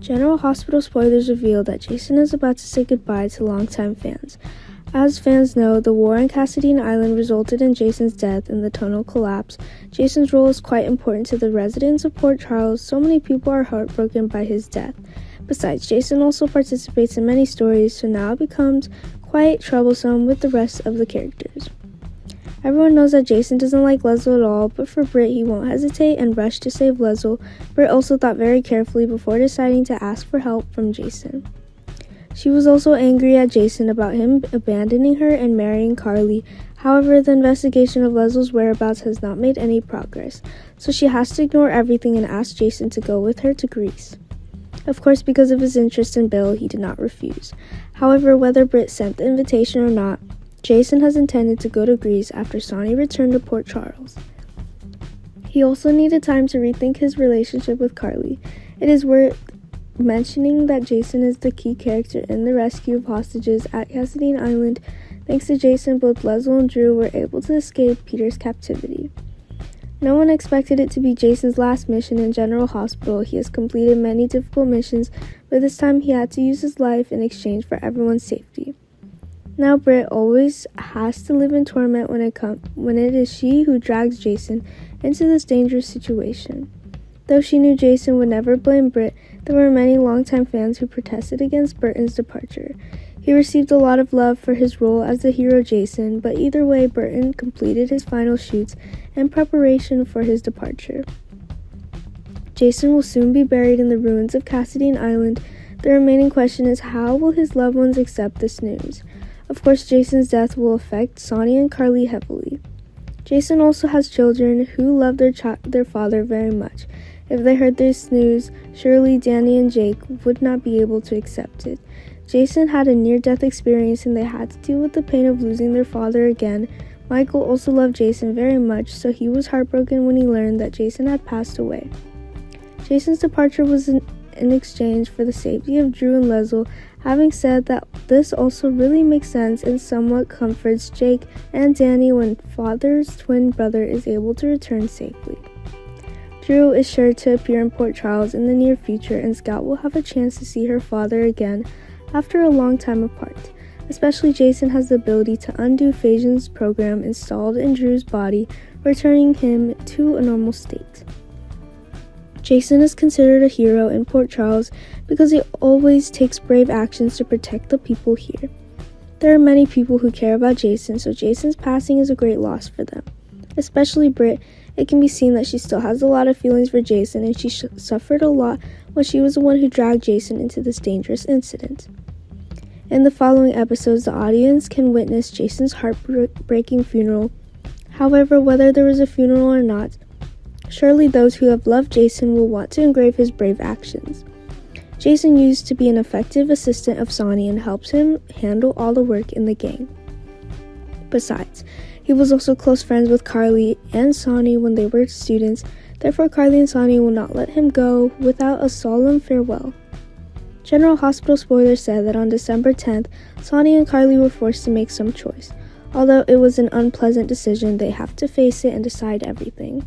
General Hospital spoilers reveal that Jason is about to say goodbye to longtime fans. As fans know, the war on Cassadine Island resulted in Jason's death and the tunnel collapse. Jason's role is quite important to the residents of Port Charles, so many people are heartbroken by his death. Besides, Jason also participates in many stories, so now it becomes quite troublesome with the rest of the characters. Everyone knows that Jason doesn't like Leslie at all, but for Britt, he won't hesitate and rush to save Leslie. Britt also thought very carefully before deciding to ask for help from Jason. She was also angry at Jason about him abandoning her and marrying Carly. However, the investigation of Leslie's whereabouts has not made any progress, so she has to ignore everything and ask Jason to go with her to Greece. Of course, because of his interest in Bill, he did not refuse. However, whether Britt sent the invitation or not, Jason has intended to go to Greece after Sonny returned to Port Charles. He also needed time to rethink his relationship with Carly. It is worth mentioning that Jason is the key character in the rescue of hostages at Cassadine Island. Thanks to Jason, both Leslie and Drew were able to escape Peter's captivity. No one expected it to be Jason's last mission in General Hospital. He has completed many difficult missions, but this time he had to use his life in exchange for everyone's safety. Now Britt always has to live in torment when it is she who drags Jason into this dangerous situation. Though she knew Jason would never blame Britt, there were many longtime fans who protested against Burton's departure. He received a lot of love for his role as the hero Jason, but either way, Burton completed his final shoots in preparation for his departure. Jason will soon be buried in the ruins of Cassadine Island. The remaining question is, how will his loved ones accept this news? Of course, Jason's death will affect Sonny and Carly heavily. Jason also has children who love their father very much. If they heard this news, surely Danny and Jake would not be able to accept it. Jason had a near-death experience and they had to deal with the pain of losing their father again. Michael also loved Jason very much, so he was heartbroken when he learned that Jason had passed away. Jason's departure was in exchange for the safety of Drew and Leslie. Having said that, this also really makes sense and somewhat comforts Jake and Danny when father's twin brother is able to return safely. Drew is sure to appear in Port Charles in the near future, and Scout will have a chance to see her father again after a long time apart. Especially Jason has the ability to undo Phasion's program installed in Drew's body, returning him to a normal state. Jason is considered a hero in Port Charles because he always takes brave actions to protect the people here. There are many people who care about Jason, so Jason's passing is a great loss for them. Especially Britt. It can be seen that she still has a lot of feelings for Jason, and she suffered a lot when she was the one who dragged Jason into this dangerous incident. In the following episodes, the audience can witness Jason's heartbreaking funeral. However, whether there was a funeral or not, surely those who have loved Jason will want to engrave his brave actions. Jason used to be an effective assistant of Sonny and helped him handle all the work in the gang. Besides, he was also close friends with Carly and Sonny when they were students. Therefore, Carly and Sonny will not let him go without a solemn farewell. General Hospital spoilers said that on December 10th, Sonny and Carly were forced to make some choice. Although it was an unpleasant decision, they have to face it and decide everything.